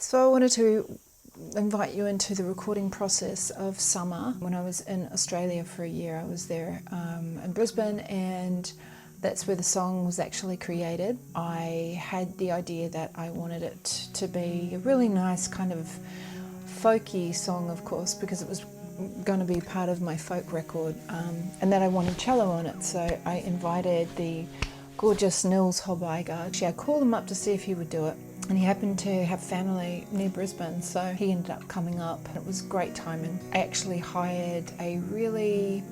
So I wanted to invite you into the recording process of Summer. When I was in Australia for a year, I was there in Brisbane, and that's where the song was actually created. I had the idea that I wanted it to be a really nice kind of folky song, of course, because it was going to be part of my folk record, and that I wanted cello on it. So I invited the gorgeous Nils Hobeiger. Actually, I called him up to see if he would do it, and he happened to have family near Brisbane, so he ended up coming up. It was great timing. I actually hired a really,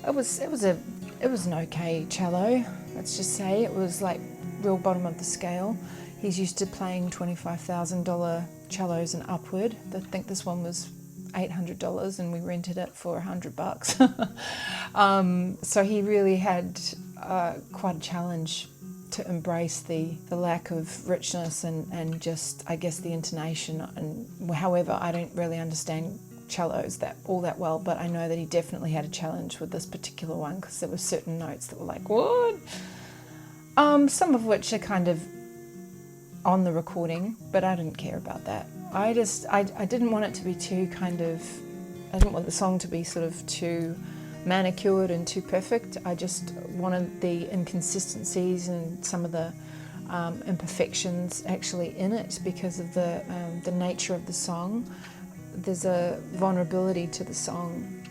it was an okay cello. Let's just say it was like real bottom of the scale. He's used to playing $25,000 cellos and upward. I think this one was $800 and we rented it for $100. So he really had quite a challenge to embrace the lack of richness and just, I guess, the intonation. And however, I don't really understand cellos all that well, but I know that he definitely had a challenge with this particular one because there were certain notes that were like, what? Some of which are kind of on the recording, but I didn't care about that. I didn't want it to be too I didn't want the song to be sort of too manicured and too perfect. I just wanted the inconsistencies and some of the imperfections actually in it because of the nature of the song. There's a vulnerability to the song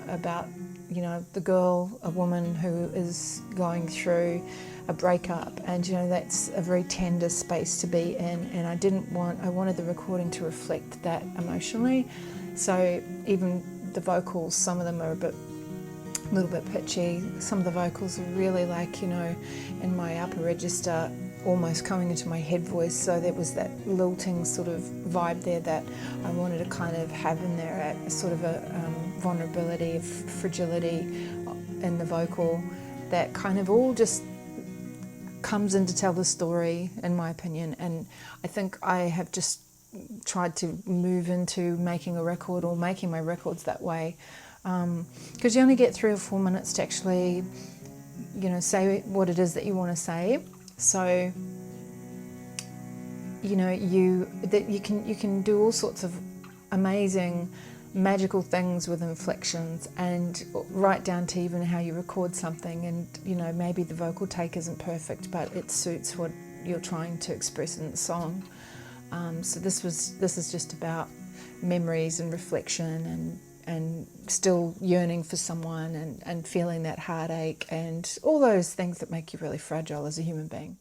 about, you know, the girl, a woman who is going through a breakup, and you know that's a very tender space to be in, and I wanted the recording to reflect that emotionally. So even the vocals, some of them are a little bit pitchy. Some of the vocals are really like, you know, in my upper register, almost coming into my head voice. So there was that lilting sort of vibe there that I wanted to kind of have in there, a sort of a vulnerability, of fragility in the vocal that kind of all just comes in to tell the story, in my opinion. And I think I have just tried to move into making a record, or making my records that way, because you only get 3 or 4 minutes to actually, you know, say what it is that you want to say. So, you know, you can do all sorts of amazing, magical things with inflections, and right down to even how you record something. And you know, maybe the vocal take isn't perfect, but it suits what you're trying to express in the song. So this is just about memories and reflection and still yearning for someone and feeling that heartache and all those things that make you really fragile as a human being.